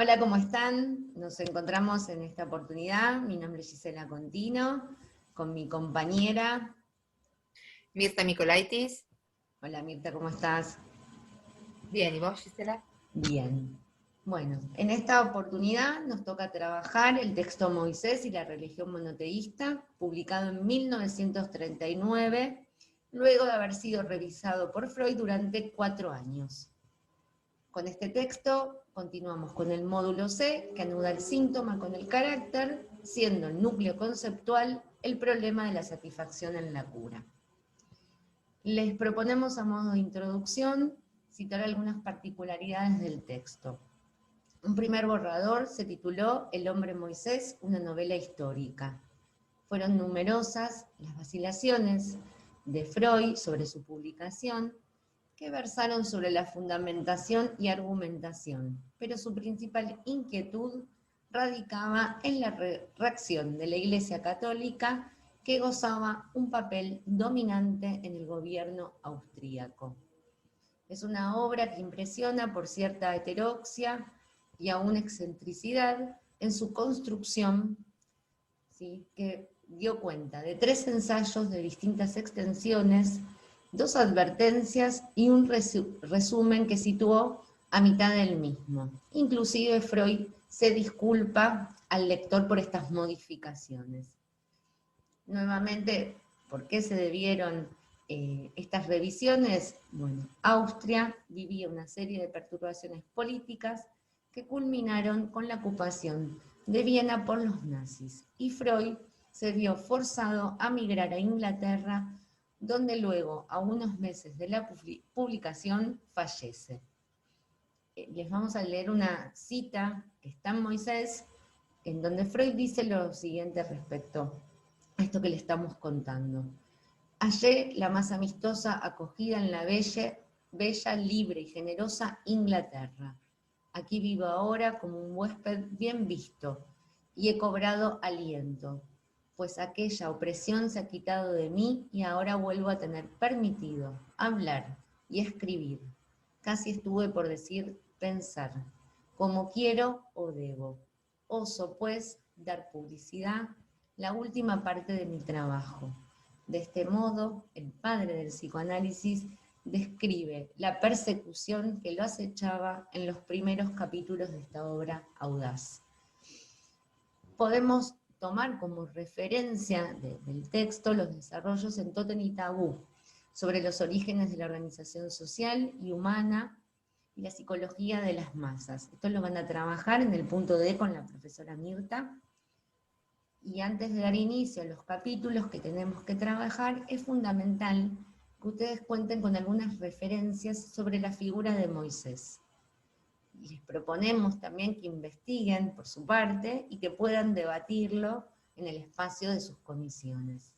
Hola, ¿cómo están? Nos encontramos en esta oportunidad. Mi nombre es Gisela Contino, con mi compañera. Mirta Micolaitis. Hola Mirta, ¿cómo estás? Bien, ¿y vos, Gisela? Bien. Bueno, en esta oportunidad nos toca trabajar el texto Moisés y la religión monoteísta, publicado en 1939, luego de haber sido revisado por Freud durante 4 años. Con este texto continuamos con el módulo C, que anuda el síntoma con el carácter, siendo el núcleo conceptual el problema de la satisfacción en la cura. Les proponemos a modo de introducción citar algunas particularidades del texto. Un primer borrador se tituló El hombre Moisés, una novela histórica. Fueron numerosas las vacilaciones de Freud sobre su publicación, que versaron sobre la fundamentación y argumentación, pero su principal inquietud radicaba en la reacción de la Iglesia Católica, que gozaba un papel dominante en el gobierno austríaco. Es una obra que impresiona por cierta heterodoxia y aún excentricidad en su construcción, ¿sí?, que dio cuenta de 3 ensayos de distintas extensiones, 2 advertencias y un resumen que situó a mitad del mismo. Inclusive Freud se disculpa al lector por estas modificaciones. Nuevamente, ¿por qué se debieron estas revisiones? Bueno, Austria vivía una serie de perturbaciones políticas que culminaron con la ocupación de Viena por los nazis, y Freud se vio forzado a migrar a Inglaterra, donde luego, a unos meses de la publicación, fallece. Les vamos a leer una cita que está en Moisés, en donde Freud dice lo siguiente respecto a esto que le estamos contando. Hallé la más amistosa acogida en la bella, libre y generosa Inglaterra. Aquí vivo ahora como un huésped bien visto y he cobrado aliento, pues aquella opresión se ha quitado de mí y ahora vuelvo a tener permitido hablar y escribir. Casi estuve por decir pensar, como quiero o debo. Oso, pues, dar publicidad, la última parte de mi trabajo. De este modo, el padre del psicoanálisis describe la persecución que lo acechaba en los primeros capítulos de esta obra audaz. Podemos tomar como referencia del texto los desarrollos en Tótem y Tabú sobre los orígenes de la organización social y humana y la psicología de las masas. Esto lo van a trabajar en el punto D con la profesora Mirta. Y antes de dar inicio a los capítulos que tenemos que trabajar, es fundamental que ustedes cuenten con algunas referencias sobre la figura de Moisés. Y les proponemos también que investiguen por su parte y que puedan debatirlo en el espacio de sus comisiones.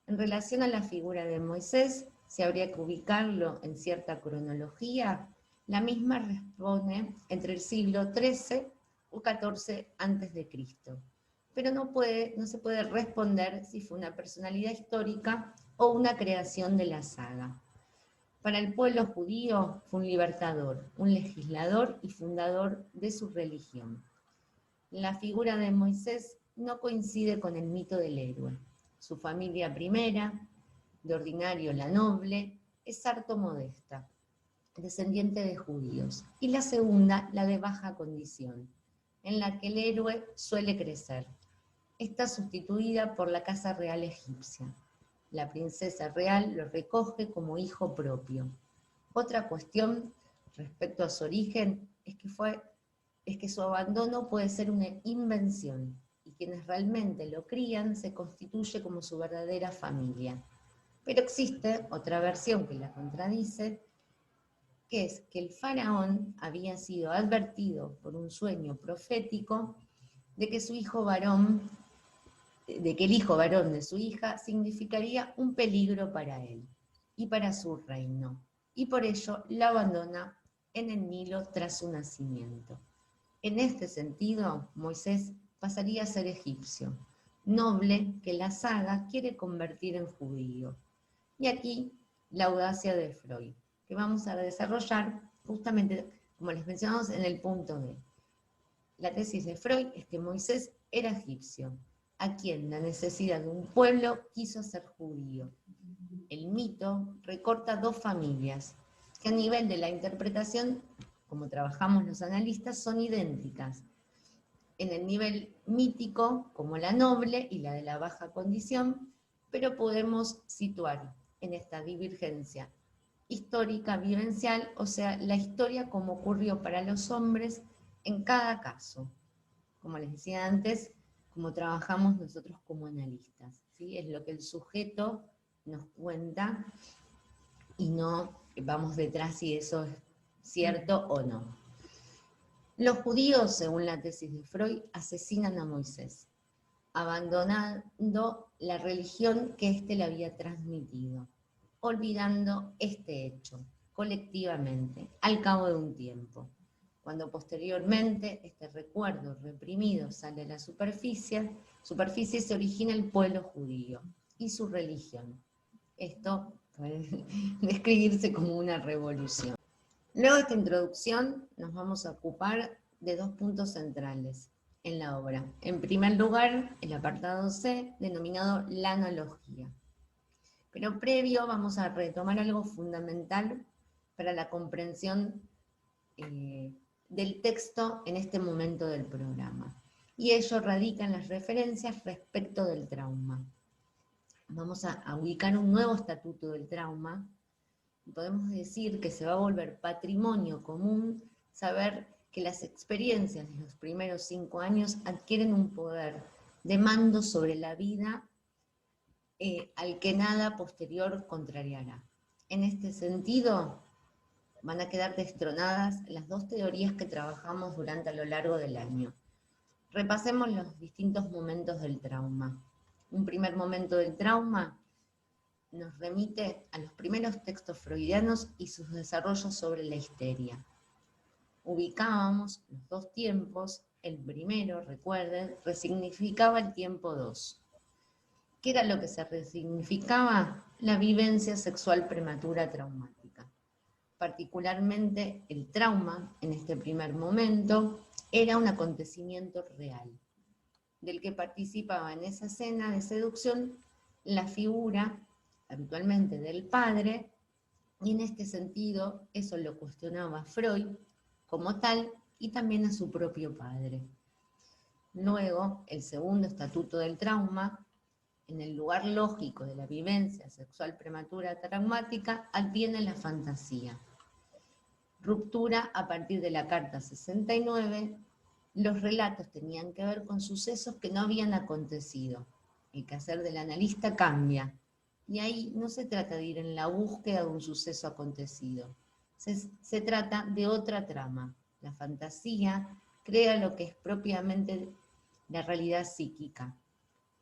En relación a la figura de Moisés, si habría que ubicarlo en cierta cronología, la misma responde entre el siglo XIII o XIV a.C., pero no se puede responder si fue una personalidad histórica o una creación de la saga. Para el pueblo judío fue un libertador, un legislador y fundador de su religión. La figura de Moisés no coincide con el mito del héroe. Su familia primera, de ordinario la noble, es harto modesta, descendiente de judíos, y la segunda, la de baja condición, en la que el héroe suele crecer. Está sustituida por la casa real egipcia. La princesa real lo recoge como hijo propio. Otra cuestión respecto a su origen es que su abandono puede ser una invención, y quienes realmente lo crían se constituye como su verdadera familia. Pero existe otra versión que la contradice, que es que el faraón había sido advertido por un sueño profético de que su hijo varón, de que el hijo varón de su hija significaría un peligro para él y para su reino, y por ello la abandona en el Nilo tras su nacimiento. En este sentido, Moisés pasaría a ser egipcio, noble que la saga quiere convertir en judío. Y aquí la audacia de Freud, que vamos a desarrollar justamente, como les mencionamos, en el punto D. La tesis de Freud es que Moisés era egipcio, a quien la necesidad de un pueblo quiso hacer judío. El mito recorta dos familias, que a nivel de la interpretación, como trabajamos los analistas, son idénticas. En el nivel mítico, como la noble y la de la baja condición, pero podemos situar en esta divergencia histórica, vivencial, o sea, la historia como ocurrió para los hombres en cada caso. Como les decía antes, como trabajamos nosotros como analistas, ¿sí? Es lo que el sujeto nos cuenta y no vamos detrás si eso es cierto o no. Los judíos, según la tesis de Freud, asesinan a Moisés, abandonando la religión que éste le había transmitido, olvidando este hecho colectivamente al cabo de un tiempo, cuando posteriormente este recuerdo reprimido sale a la superficie se origina el pueblo judío y su religión. Esto puede describirse como una revolución. Luego de esta introducción nos vamos a ocupar de dos puntos centrales en la obra. En primer lugar, el apartado C, denominado la analogía. Pero previo vamos a retomar algo fundamental para la comprensión del texto en este momento del programa. Y ello radica en las referencias respecto del trauma. Vamos a ubicar un nuevo estatuto del trauma. Podemos decir que se va a volver patrimonio común saber que las experiencias de los primeros 5 años adquieren un poder de mando sobre la vida al que nada posterior contrariará. En este sentido, van a quedar destronadas las dos teorías que trabajamos durante a lo largo del año. Repasemos los distintos momentos del trauma. Un primer momento del trauma nos remite a los primeros textos freudianos y sus desarrollos sobre la histeria. Ubicábamos los dos tiempos. El primero, recuerden, resignificaba el tiempo 2. ¿Qué era lo que se resignificaba? La vivencia sexual prematura traumática. Particularmente el trauma, en este primer momento, era un acontecimiento real, del que participaba en esa escena de seducción la figura, habitualmente del padre, y en este sentido eso lo cuestionaba Freud como tal y también a su propio padre. Luego, el segundo estatuto del trauma, en el lugar lógico de la vivencia sexual prematura traumática, adviene la fantasía. Ruptura a partir de la carta 69, los relatos tenían que ver con sucesos que no habían acontecido. El quehacer del analista cambia, y ahí no se trata de ir en la búsqueda de un suceso acontecido. Se trata de otra trama. La fantasía crea lo que es propiamente la realidad psíquica.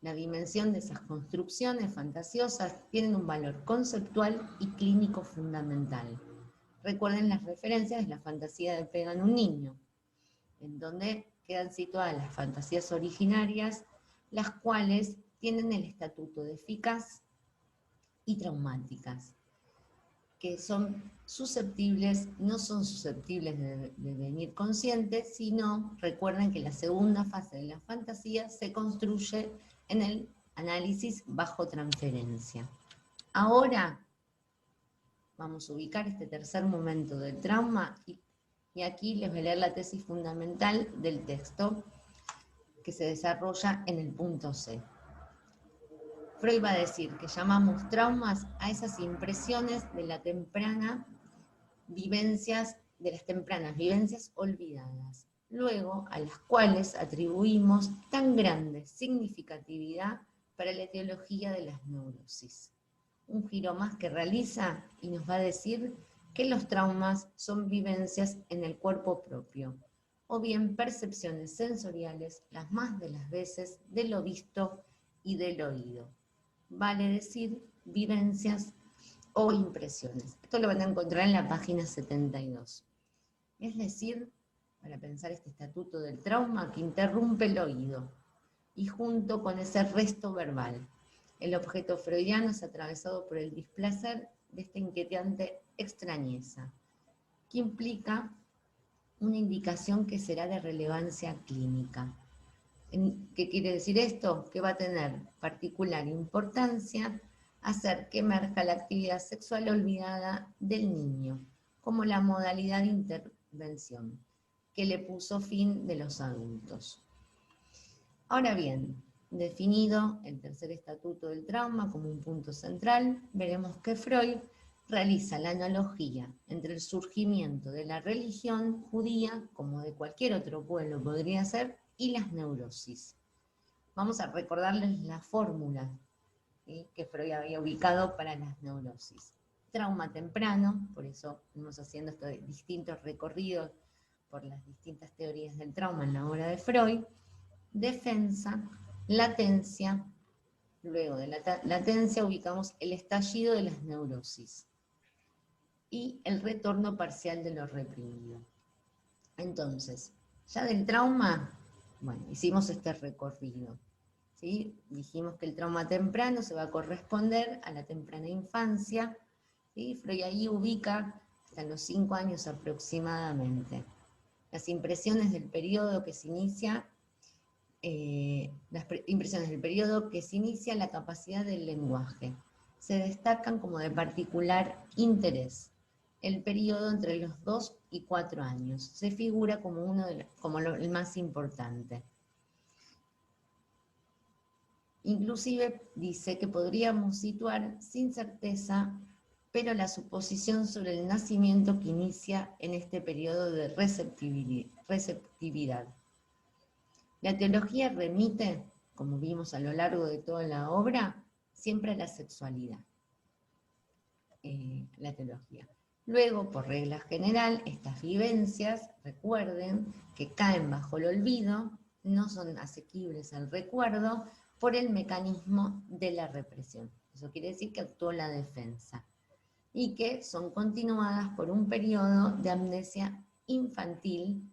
La dimensión de esas construcciones fantasiosas tienen un valor conceptual y clínico fundamental. Recuerden las referencias de la fantasía de Pega en un niño, en donde quedan situadas las fantasías originarias, las cuales tienen el estatuto de eficaz y traumáticas, que son susceptibles, no son susceptibles de venir conscientes, sino recuerden que la segunda fase de la fantasía se construye en el análisis bajo transferencia. Ahora vamos a ubicar este tercer momento del trauma y aquí les voy a leer la tesis fundamental del texto que se desarrolla en el punto C. Freud va a decir que llamamos traumas a esas impresiones de las tempranas vivencias olvidadas, luego a las cuales atribuimos tan grande significatividad para la etiología de las neurosis. Un giro más que realiza y nos va a decir que los traumas son vivencias en el cuerpo propio, o bien percepciones sensoriales, las más de las veces de lo visto y del oído. Vale decir, vivencias o impresiones. Esto lo van a encontrar en la página 72. Es decir, para pensar este estatuto del trauma que interrumpe el oído, y junto con ese resto verbal, el objeto freudiano es atravesado por el displacer de esta inquietante extrañeza, que implica una indicación que será de relevancia clínica. ¿Qué quiere decir esto? Que va a tener particular importancia hacer que emerja la actividad sexual olvidada del niño como la modalidad de intervención que le puso fin de los adultos. Ahora bien, definido el tercer estatuto del trauma como un punto central, veremos que Freud realiza la analogía entre el surgimiento de la religión judía, como de cualquier otro pueblo podría ser, y las neurosis. Vamos a recordarles la fórmula, ¿sí?, que Freud había ubicado para las neurosis. Trauma temprano, por eso vamos haciendo estos distintos recorridos por las distintas teorías del trauma en la obra de Freud. Defensa, latencia, luego de la latencia ubicamos el estallido de las neurosis y el retorno parcial de lo reprimido. Entonces, ya del trauma, bueno, hicimos este recorrido, ¿sí? Dijimos que el trauma temprano se va a corresponder a la temprana infancia, ¿sí? Freud ahí ubica hasta los 5 años aproximadamente. Las impresiones del periodo que se inicia, la capacidad del lenguaje. Se destacan como de particular interés el periodo entre los 2 y 4 años. Se figura como el más importante. Inclusive dice que podríamos situar sin certeza, pero la suposición sobre el nacimiento que inicia en este periodo de receptividad. La teología remite, como vimos a lo largo de toda la obra, siempre a la sexualidad. La teología. Luego, por regla general, estas vivencias, recuerden, que caen bajo el olvido, no son asequibles al recuerdo por el mecanismo de la represión. Eso quiere decir que actuó la defensa. Y que son continuadas por un periodo de amnesia infantil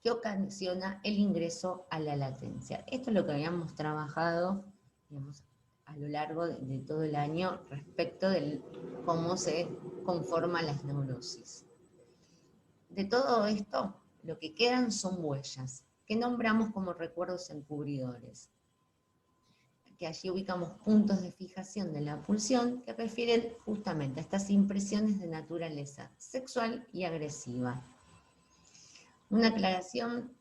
que ocasiona el ingreso a la latencia. Esto es lo que habíamos trabajado, digamos, a lo largo de todo el año respecto de cómo se conforman las neurosis. De todo esto, lo que quedan son huellas, que nombramos como recuerdos encubridores, que allí ubicamos puntos de fijación de la pulsión que refieren justamente a estas impresiones de naturaleza sexual y agresiva. Una aclaración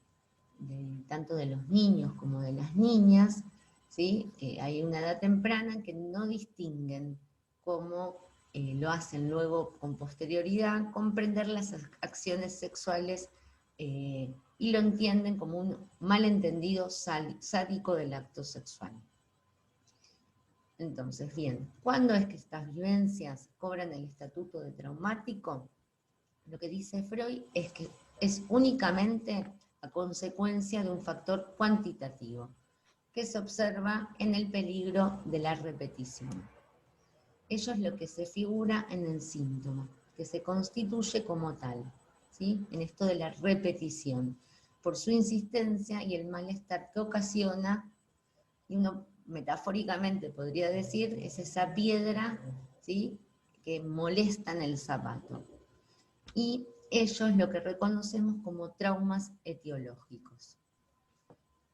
tanto de los niños como de las niñas, ¿sí? Hay una edad temprana que no distinguen cómo lo hacen luego con posterioridad, comprender las acciones sexuales y lo entienden como un malentendido sádico del acto sexual. Entonces, bien, ¿cuándo es que estas vivencias cobran el estatuto de traumático? Lo que dice Freud es que es únicamente a consecuencia de un factor cuantitativo que se observa en el peligro de la repetición. Ello es lo que se figura en el síntoma, que se constituye como tal, ¿sí?, en esto de la repetición, por su insistencia y el malestar que ocasiona, y uno metafóricamente podría decir, es esa piedra, ¿sí?, que molesta en el zapato. Y ello es lo que reconocemos como traumas etiológicos.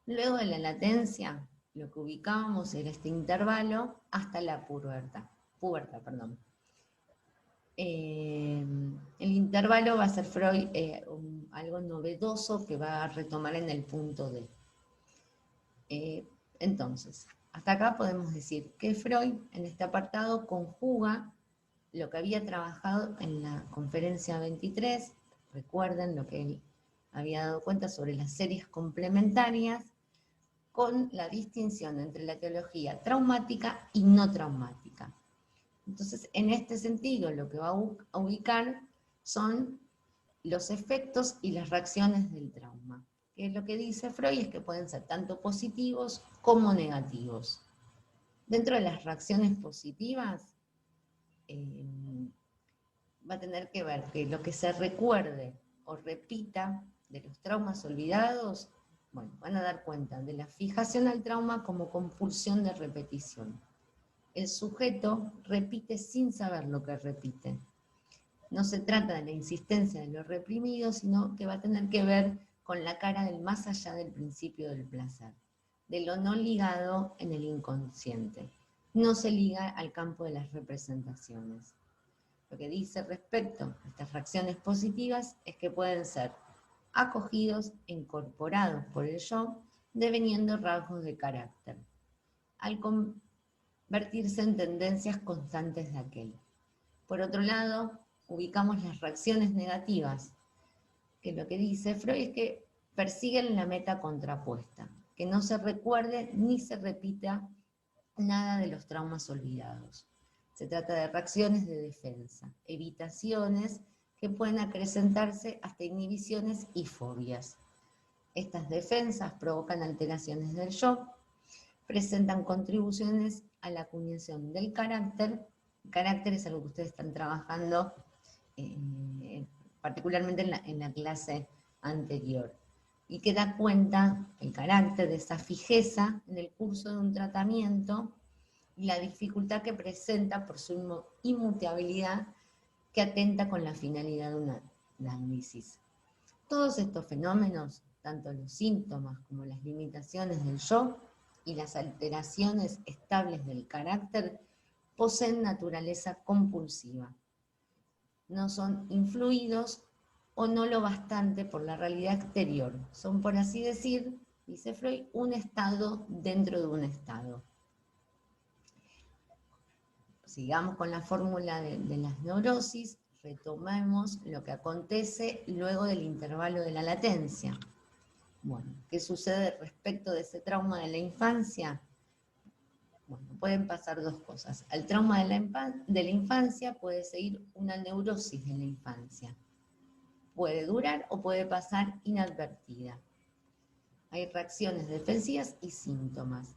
Luego de la latencia, lo que ubicábamos era este intervalo hasta la pubertad. El intervalo va a ser Freud algo novedoso que va a retomar en el punto D. Entonces, hasta acá podemos decir que Freud en este apartado conjuga lo que había trabajado en la conferencia 23, recuerden lo que él había dado cuenta sobre las series complementarias, con la distinción entre la teología traumática y no traumática. Entonces, en este sentido, lo que va a ubicar son los efectos y las reacciones del trauma. Que es lo que dice Freud, es que pueden ser tanto positivos como negativos. Dentro de las reacciones positivas, va a tener que ver que lo que se recuerde o repita de los traumas olvidados, bueno, van a dar cuenta de la fijación al trauma como compulsión de repetición. El sujeto repite sin saber lo que repite. No se trata de la insistencia de lo reprimido, sino que va a tener que ver con la cara del más allá del principio del placer, de lo no ligado en el inconsciente. No se liga al campo de las representaciones. Lo que dice respecto a estas reacciones positivas es que pueden ser acogidos e incorporados por el yo, deveniendo rasgos de carácter, al convertirse en tendencias constantes de aquel. Por otro lado, ubicamos las reacciones negativas, que lo que dice Freud es que persiguen la meta contrapuesta, que no se recuerde ni se repita nada de los traumas olvidados. Se trata de reacciones de defensa, evitaciones que pueden acrecentarse hasta inhibiciones y fobias. Estas defensas provocan alteraciones del yo, presentan contribuciones a la acuñación del carácter. El carácter es algo que ustedes están trabajando particularmente en la clase anterior, y que da cuenta el carácter de esa fijeza en el curso de un tratamiento y la dificultad que presenta por su inmutabilidad que atenta con la finalidad de un análisis. Todos estos fenómenos, tanto los síntomas como las limitaciones del yo y las alteraciones estables del carácter, poseen naturaleza compulsiva. No son influidos o no lo bastante por la realidad exterior. Son, por así decir, dice Freud, un estado dentro de un estado. Sigamos con la fórmula de las neurosis, retomemos lo que acontece luego del intervalo de la latencia. Bueno, ¿qué sucede respecto de ese trauma de la infancia? Bueno, pueden pasar dos cosas. Al trauma de la infancia puede seguir una neurosis de la infancia. Puede durar o puede pasar inadvertida. Hay reacciones defensivas y síntomas.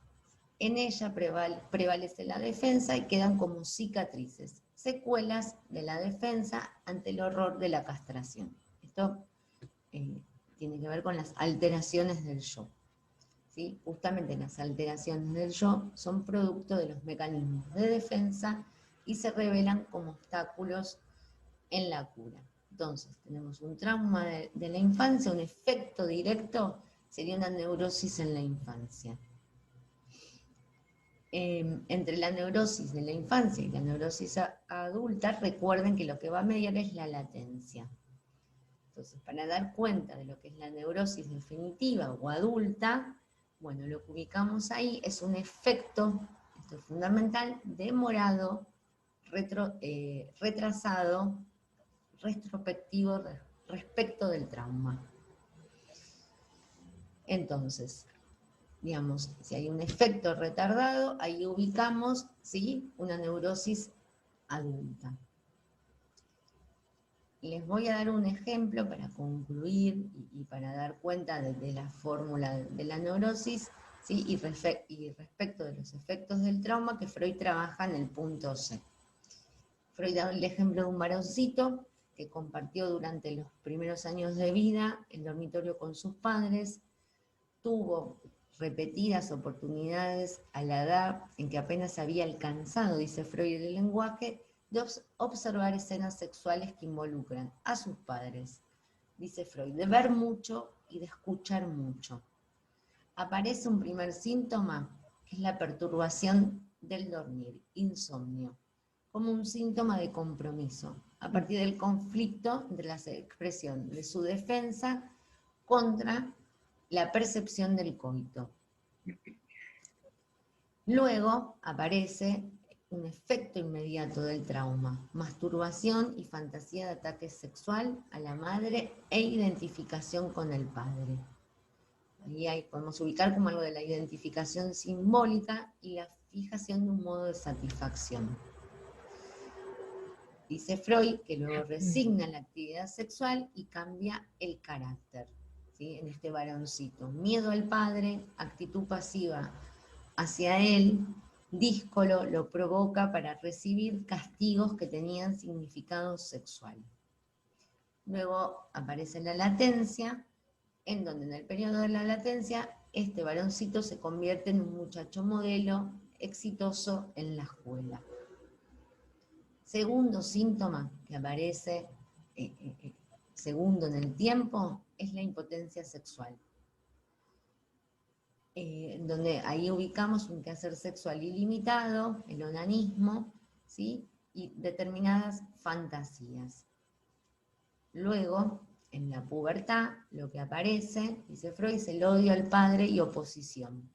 En ella prevalece la defensa y quedan como cicatrices, secuelas de la defensa ante el horror de la castración. Esto tiene que ver con las alteraciones del yo. ¿Sí? Justamente las alteraciones del yo son producto de los mecanismos de defensa y se revelan como obstáculos en la cura. Entonces, tenemos un trauma de la infancia, un efecto directo sería una neurosis en la infancia. Entre la neurosis de la infancia y la neurosis adulta, recuerden que lo que va a mediar es la latencia. Entonces, para dar cuenta de lo que es la neurosis definitiva o adulta, bueno, lo que ubicamos ahí es un efecto, esto es fundamental, demorado, retrasado, retrospectivo respecto del trauma. Entonces, digamos, si hay un efecto retardado, ahí ubicamos, ¿sí?, una neurosis adulta. Les voy a dar un ejemplo para concluir y para dar cuenta de la fórmula de la neurosis, ¿sí?, y respecto de los efectos del trauma que Freud trabaja en el punto C. Freud da el ejemplo de un varoncito que compartió durante los primeros años de vida el dormitorio con sus padres, tuvo repetidas oportunidades a la edad en que apenas había alcanzado, dice Freud, el lenguaje, de observar escenas sexuales que involucran a sus padres, dice Freud, de ver mucho y de escuchar mucho. Aparece un primer síntoma, que es la perturbación del dormir, insomnio, como un síntoma de compromiso, a partir del conflicto de la expresión de su defensa contra la percepción del coito. Luego aparece un efecto inmediato del trauma, masturbación y fantasía de ataque sexual a la madre e identificación con el padre. Ahí podemos ubicar como algo de la identificación simbólica y la fijación de un modo de satisfacción. Dice Freud que luego resigna la actividad sexual y cambia el carácter, ¿sí?, en este varoncito. Miedo al padre, actitud pasiva hacia él, díscolo lo provoca para recibir castigos que tenían significado sexual. Luego aparece la latencia, en donde en el periodo de la latencia este varoncito se convierte en un muchacho modelo exitoso en la escuela. Segundo síntoma que aparece, segundo en el tiempo, es la impotencia sexual. Donde ahí ubicamos un quehacer sexual ilimitado, el onanismo, ¿sí? Y determinadas fantasías. Luego, en la pubertad, lo que aparece, dice Freud, es el odio al padre y oposición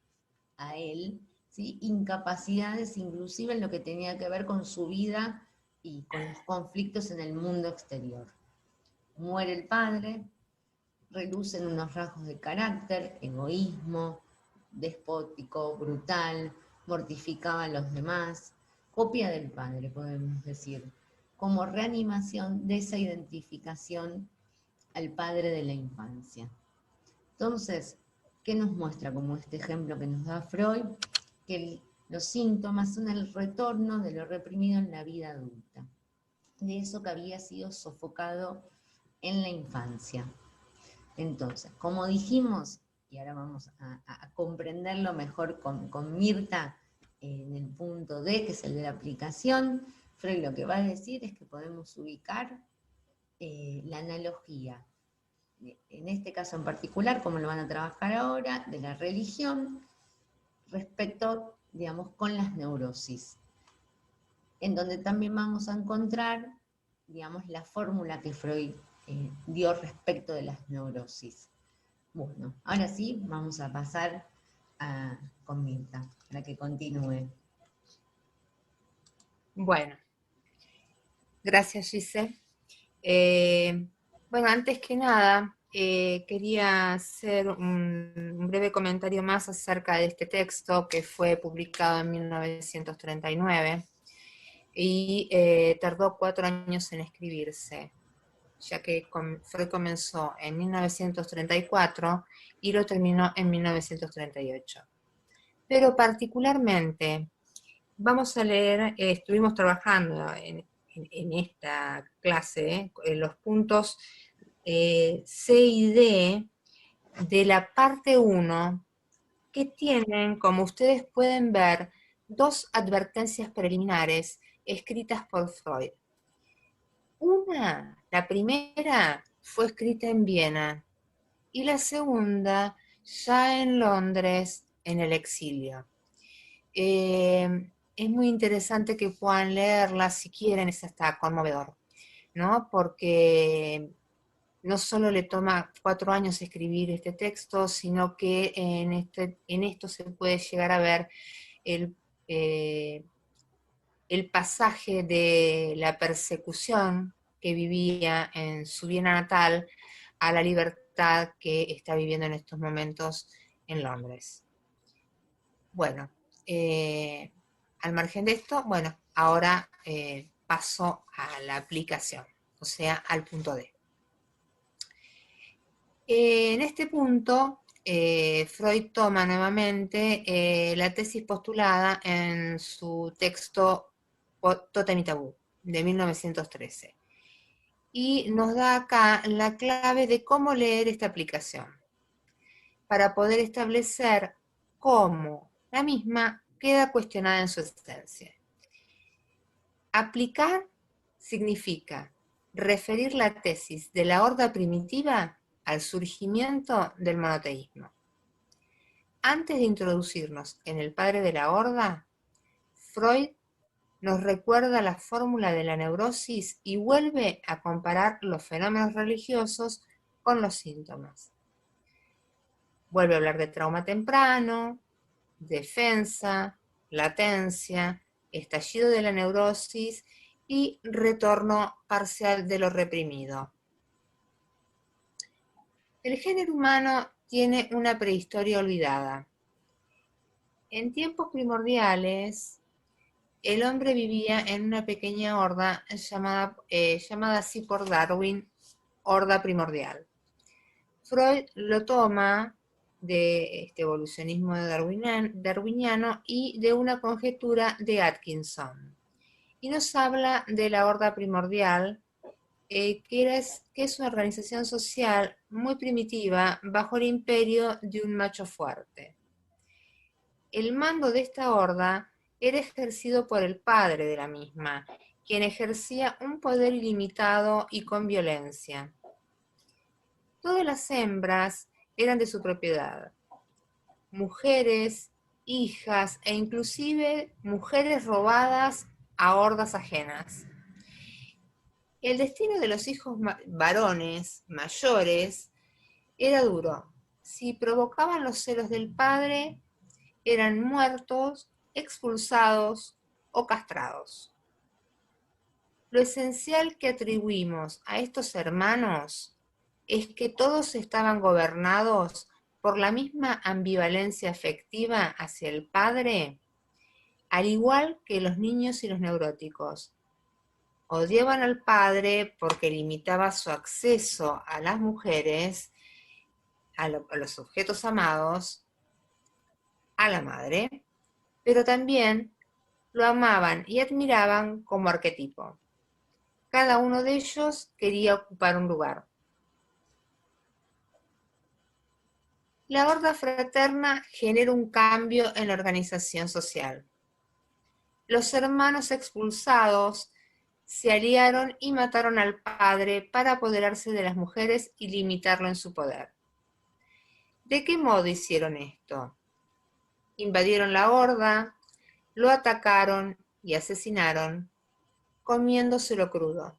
a él, ¿sí? Incapacidades inclusive en lo que tenía que ver con su vida y con los conflictos en el mundo exterior. Muere el padre, relucen unos rasgos de carácter, egoísmo, despótico, brutal, mortificaba a los demás, copia del padre, podemos decir, como reanimación de esa identificación al padre de la infancia. Entonces, ¿qué nos muestra como este ejemplo que nos da Freud? Que los síntomas son el retorno de lo reprimido en la vida adulta, de eso que había sido sofocado en la infancia. Entonces, como dijimos, y ahora vamos a comprenderlo mejor con Mirta en el punto D, que es el de la aplicación, Freud lo que va a decir es que podemos ubicar la analogía, en este caso en particular, como lo van a trabajar ahora, de la religión respecto, digamos, con las neurosis, en donde también vamos a encontrar, digamos, la fórmula que Freud dio respecto de las neurosis. Bueno, ahora sí, vamos a pasar con Mirta, para que continúe. Bueno, gracias, Giselle. Bueno, antes que nada, quería hacer un breve comentario más acerca de este texto que fue publicado en 1939 y tardó 4 años en escribirse, ya que Freud comenzó en 1934 y lo terminó en 1938. Pero particularmente, vamos a leer, estuvimos trabajando en esta clase, los puntos C y D de la parte 1, que tienen, como ustedes pueden ver, 2 advertencias preliminares escritas por Freud. La primera, fue escrita en Viena y la segunda ya en Londres, en el exilio. Es muy interesante que puedan leerla si quieren, es hasta conmovedor, ¿no? Porque no solo le toma 4 años escribir este texto, sino que en esto se puede llegar a ver el pasaje de la persecución que vivía en su Viena natal a la libertad que está viviendo en estos momentos en Londres. Bueno, al margen de esto, bueno, ahora paso a la aplicación, o sea, al punto D. En este punto, Freud toma nuevamente la tesis postulada en su texto Totem y Tabú, de 1913. Y nos da acá la clave de cómo leer esta aplicación, para poder establecer cómo la misma queda cuestionada en su esencia. Aplicar significa referir la tesis de la horda primitiva al surgimiento del monoteísmo. Antes de introducirnos en el padre de la horda, Freud nos recuerda la fórmula de la neurosis y vuelve a comparar los fenómenos religiosos con los síntomas. Vuelve a hablar de trauma temprano, defensa, latencia, estallido de la neurosis y retorno parcial de lo reprimido. El género humano tiene una prehistoria olvidada. En tiempos primordiales, el hombre vivía en una pequeña horda llamada así por Darwin, horda primordial. Freud lo toma de este evolucionismo darwiniano y de una conjetura de Atkinson. Y nos habla de la horda primordial, que es una organización social muy primitiva bajo el imperio de un macho fuerte. El mando de esta horda era ejercido por el padre de la misma, quien ejercía un poder ilimitado y con violencia. Todas las hembras eran de su propiedad, mujeres, hijas e inclusive mujeres robadas a hordas ajenas. El destino de los hijos varones mayores era duro. Si provocaban los celos del padre, eran muertos, expulsados o castrados. Lo esencial que atribuimos a estos hermanos es que todos estaban gobernados por la misma ambivalencia afectiva hacia el padre, al igual que los niños y los neuróticos. Odiaban al padre porque limitaba su acceso a las mujeres, a los objetos amados, a la madre, pero también lo amaban y admiraban como arquetipo. Cada uno de ellos quería ocupar un lugar. La horda fraterna genera un cambio en la organización social. Los hermanos expulsados se aliaron y mataron al padre para apoderarse de las mujeres y limitarlo en su poder. ¿De qué modo hicieron esto? Invadieron la horda, lo atacaron y asesinaron, comiéndoselo crudo.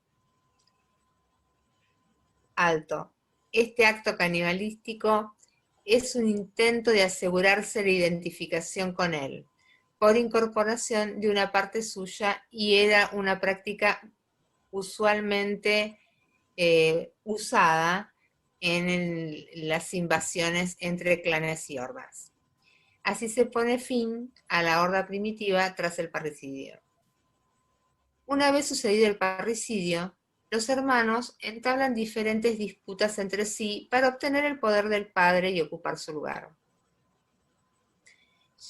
Alto. Este acto canibalístico es un intento de asegurarse la identificación con él, por incorporación de una parte suya, y era una práctica usualmente usada en las invasiones entre clanes y hordas. Así se pone fin a la horda primitiva tras el parricidio. Una vez sucedido el parricidio, los hermanos entablan diferentes disputas entre sí para obtener el poder del padre y ocupar su lugar,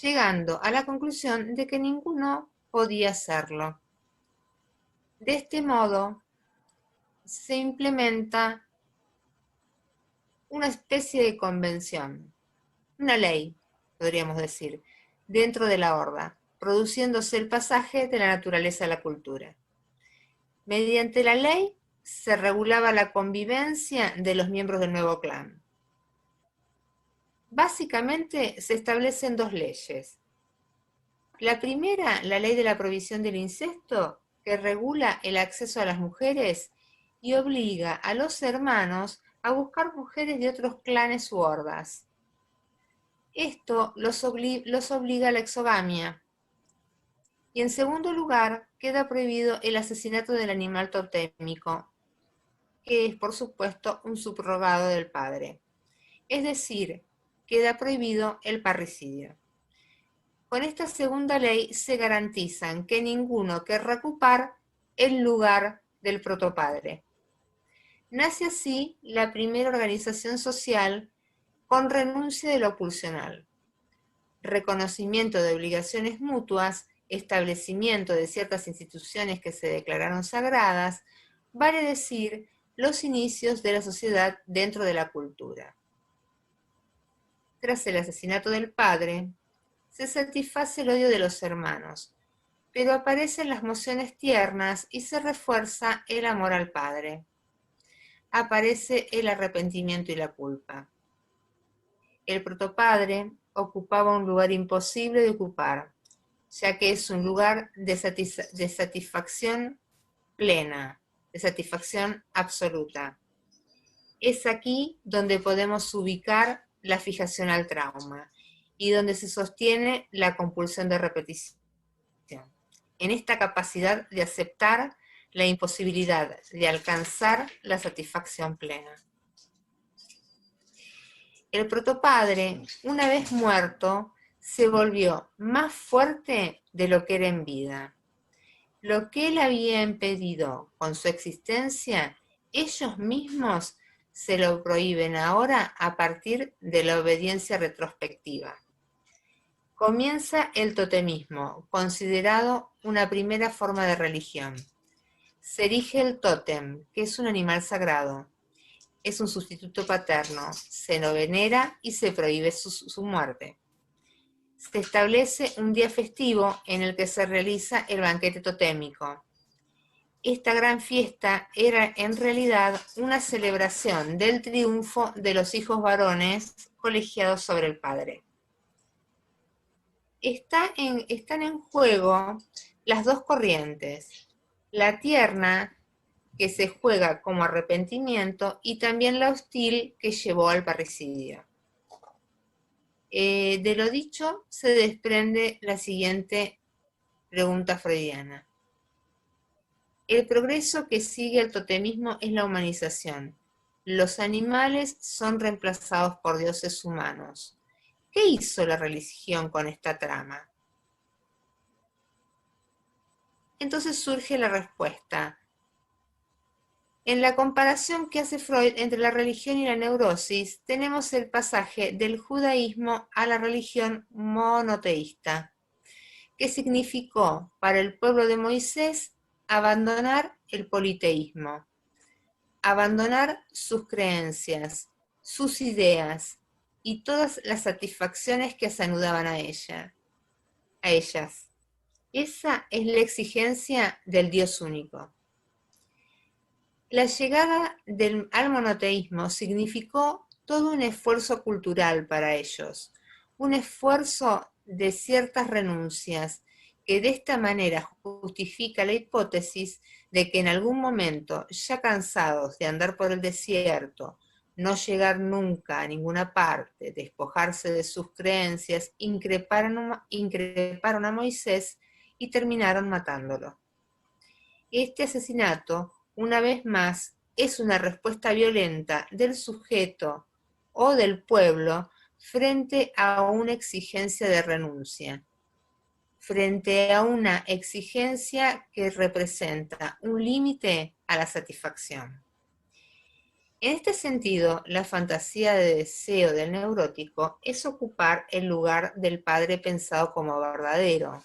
llegando a la conclusión de que ninguno podía hacerlo. De este modo, se implementa una especie de convención, una ley, podríamos decir, dentro de la horda, produciéndose el pasaje de la naturaleza a la cultura. Mediante la ley se regulaba la convivencia de los miembros del nuevo clan. Básicamente se establecen dos leyes. La primera, la ley de la prohibición del incesto, que regula el acceso a las mujeres y obliga a los hermanos a buscar mujeres de otros clanes u hordas. Esto los obliga a la exogamia. Y en segundo lugar, queda prohibido el asesinato del animal totémico, que es, por supuesto, un subrogado del padre. Es decir, queda prohibido el parricidio. Con esta segunda ley se garantizan que ninguno querrá ocupar el lugar del protopadre. Nace así la primera organización social con renuncia de lo pulsional, reconocimiento de obligaciones mutuas, establecimiento de ciertas instituciones que se declararon sagradas, vale decir, los inicios de la sociedad dentro de la cultura. Tras el asesinato del padre, se satisface el odio de los hermanos, pero aparecen las emociones tiernas y se refuerza el amor al padre. Aparece el arrepentimiento y la culpa. El protopadre ocupaba un lugar imposible de ocupar, ya que es un lugar de satisfacción plena, de satisfacción absoluta. Es aquí donde podemos ubicar la fijación al trauma y donde se sostiene la compulsión de repetición, en esta capacidad de aceptar la imposibilidad de alcanzar la satisfacción plena. El protopadre, una vez muerto, se volvió más fuerte de lo que era en vida. Lo que él había impedido con su existencia, ellos mismos se lo prohíben ahora a partir de la obediencia retrospectiva. Comienza el totemismo, considerado una primera forma de religión. Se erige el tótem, que es un animal sagrado. Es un sustituto paterno, se lo venera y se prohíbe su muerte. Se establece un día festivo en el que se realiza el banquete totémico. esta gran fiesta era en realidad una celebración del triunfo de los hijos varones colegiados sobre el padre. Están en juego las dos corrientes, la tierna, que se juega como arrepentimiento, y también la hostil, que llevó al parricidio. De lo dicho se desprende la siguiente pregunta freudiana. El progreso que sigue al totemismo es la humanización. Los animales son reemplazados por dioses humanos. ¿Qué hizo la religión con esta trama? Entonces surge la respuesta. En la comparación que hace Freud entre la religión y la neurosis, tenemos el pasaje del judaísmo a la religión monoteísta, que significó para el pueblo de Moisés abandonar el politeísmo, abandonar sus creencias, sus ideas y todas las satisfacciones que se anudaban a ellas. Esa es la exigencia del Dios único. La llegada al monoteísmo significó todo un esfuerzo cultural para ellos, un esfuerzo de ciertas renuncias, que de esta manera justifica la hipótesis de que en algún momento, ya cansados de andar por el desierto, no llegar nunca a ninguna parte, despojarse de sus creencias, increparon a Moisés y terminaron matándolo. Este asesinato, una vez más, es una respuesta violenta del sujeto o del pueblo frente a una exigencia de renuncia, frente a una exigencia que representa un límite a la satisfacción. En este sentido, la fantasía de deseo del neurótico es ocupar el lugar del padre pensado como verdadero,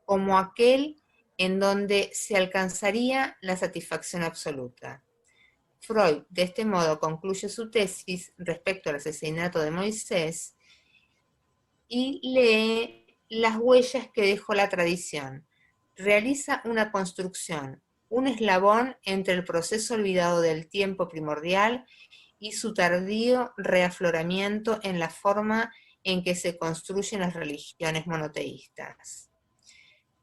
como aquel en donde se alcanzaría la satisfacción absoluta. Freud, de este modo, concluye su tesis respecto al asesinato de Moisés y lee las huellas que dejó la tradición. Realiza una construcción, un eslabón entre el proceso olvidado del tiempo primordial y su tardío reafloramiento en la forma en que se construyen las religiones monoteístas.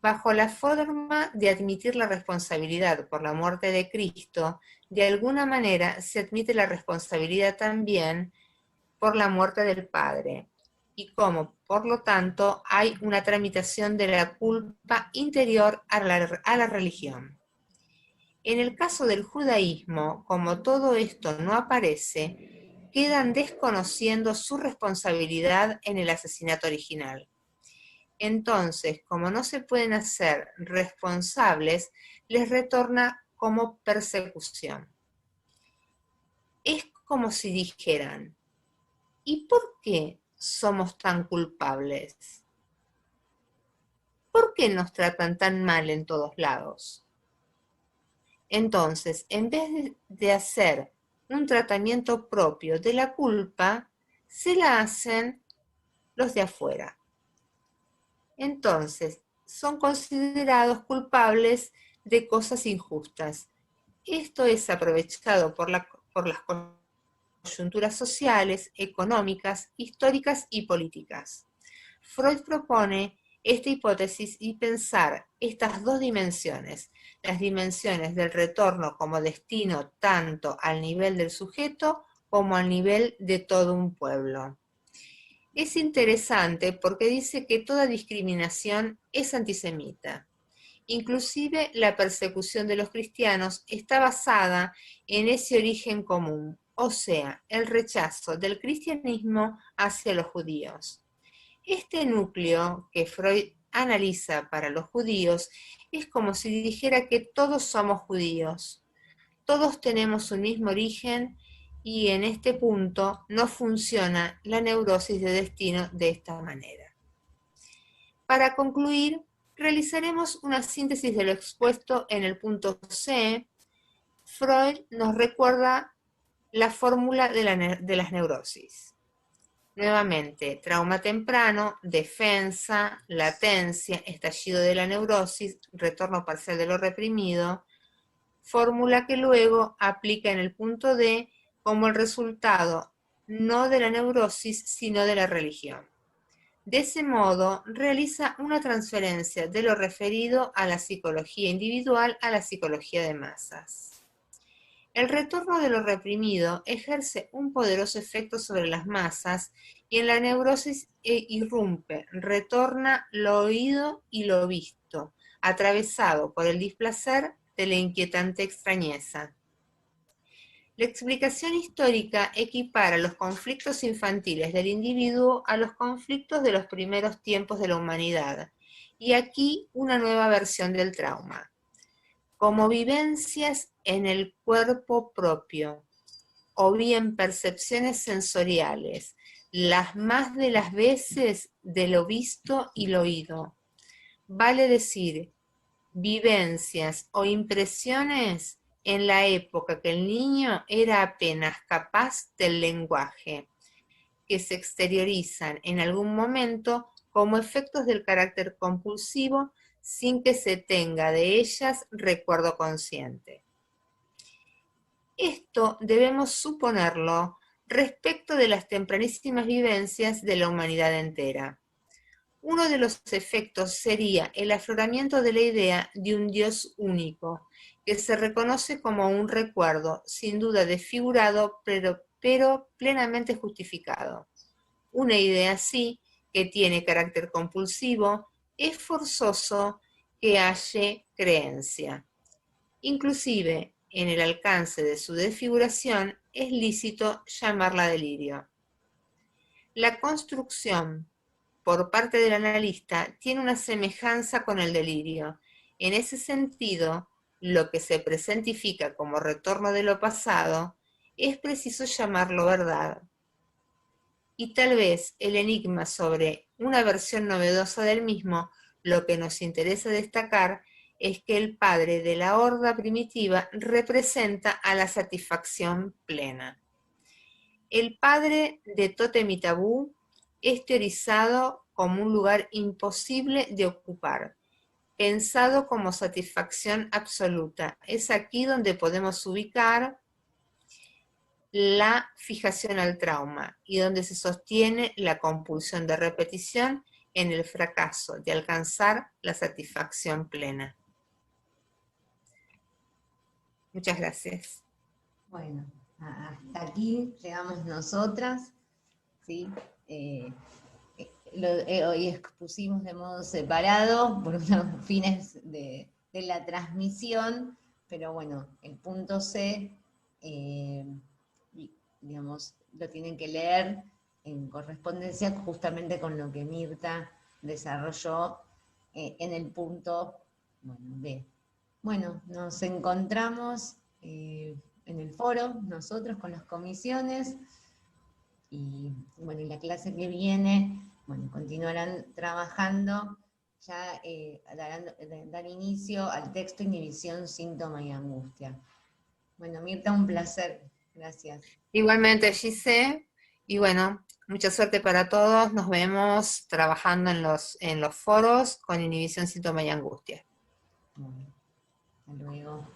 Bajo la forma de admitir la responsabilidad por la muerte de Cristo, de alguna manera se admite la responsabilidad también por la muerte del Padre, y como, por lo tanto, hay una tramitación de la culpa interior a la religión. En el caso del judaísmo, como todo esto no aparece, quedan desconociendo su responsabilidad en el asesinato original. Entonces, como no se pueden hacer responsables, les retorna como persecución. Es como si dijeran, ¿y por qué somos tan culpables? ¿Por qué nos tratan tan mal en todos lados? Entonces, en vez de hacer un tratamiento propio de la culpa, se la hacen los de afuera. Entonces, son considerados culpables de cosas injustas. Esto es aprovechado por las coyunturas sociales, económicas, históricas y políticas. Freud propone esta hipótesis y pensar estas dos dimensiones, las dimensiones del retorno como destino tanto al nivel del sujeto como al nivel de todo un pueblo. Es interesante porque dice que toda discriminación es antisemita. Inclusive la persecución de los cristianos está basada en ese origen común, o sea, el rechazo del cristianismo hacia los judíos. Este núcleo que Freud analiza para los judíos es como si dijera que todos somos judíos, todos tenemos un mismo origen y en este punto no funciona la neurosis de destino de esta manera. Para concluir, realizaremos una síntesis de lo expuesto en el punto C. Freud nos recuerda la fórmula de las neurosis. Nuevamente, trauma temprano, defensa, latencia, estallido de la neurosis, retorno parcial de lo reprimido, fórmula que luego aplica en el punto D como el resultado no de la neurosis, sino de la religión. De ese modo, realiza una transferencia de lo referido a la psicología individual a la psicología de masas. El retorno de lo reprimido ejerce un poderoso efecto sobre las masas y en la neurosis irrumpe, retorna lo oído y lo visto, atravesado por el displacer de la inquietante extrañeza. La explicación histórica equipara los conflictos infantiles del individuo a los conflictos de los primeros tiempos de la humanidad, y aquí una nueva versión del trauma, como vivencias en el cuerpo propio, o bien percepciones sensoriales, las más de las veces de lo visto y lo oído. Vale decir, vivencias o impresiones en la época que el niño era apenas capaz del lenguaje, que se exteriorizan en algún momento como efectos del carácter compulsivo sin que se tenga de ellas recuerdo consciente. Esto debemos suponerlo respecto de las tempranísimas vivencias de la humanidad entera. Uno de los efectos sería el afloramiento de la idea de un Dios único, que se reconoce como un recuerdo, sin duda desfigurado, pero plenamente justificado. Una idea así, que tiene carácter compulsivo, es forzoso que haya creencia. Inclusive, en el alcance de su desfiguración, es lícito llamarla delirio. La construcción por parte del analista tiene una semejanza con el delirio. En ese sentido, lo que se presentifica como retorno de lo pasado es preciso llamarlo verdad. Y tal vez el enigma sobre una versión novedosa del mismo, lo que nos interesa destacar es que el padre de la horda primitiva representa a la satisfacción plena. El padre de Tótem y Tabú es teorizado como un lugar imposible de ocupar, pensado como satisfacción absoluta. Es aquí donde podemos ubicar la fijación al trauma y donde se sostiene la compulsión de repetición en el fracaso de alcanzar la satisfacción plena. Muchas gracias. Bueno, hasta aquí llegamos nosotras, ¿sí? Hoy expusimos de modo separado por unos fines de la transmisión, pero bueno, el punto C, digamos, lo tienen que leer en correspondencia justamente con lo que Mirta desarrolló en el punto, bueno, B. Bueno, nos encontramos en el foro, nosotros con las comisiones, y bueno, en la clase que viene, bueno, continuarán trabajando, ya dar inicio al texto Inhibición, Síntoma y Angustia. Bueno, Mirta, un placer. Gracias. Igualmente, Gise, y bueno, mucha suerte para todos. Nos vemos trabajando en los foros con Inhibición, Síntoma y Angustia. Bueno, hasta luego.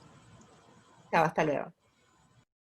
Chao, hasta luego.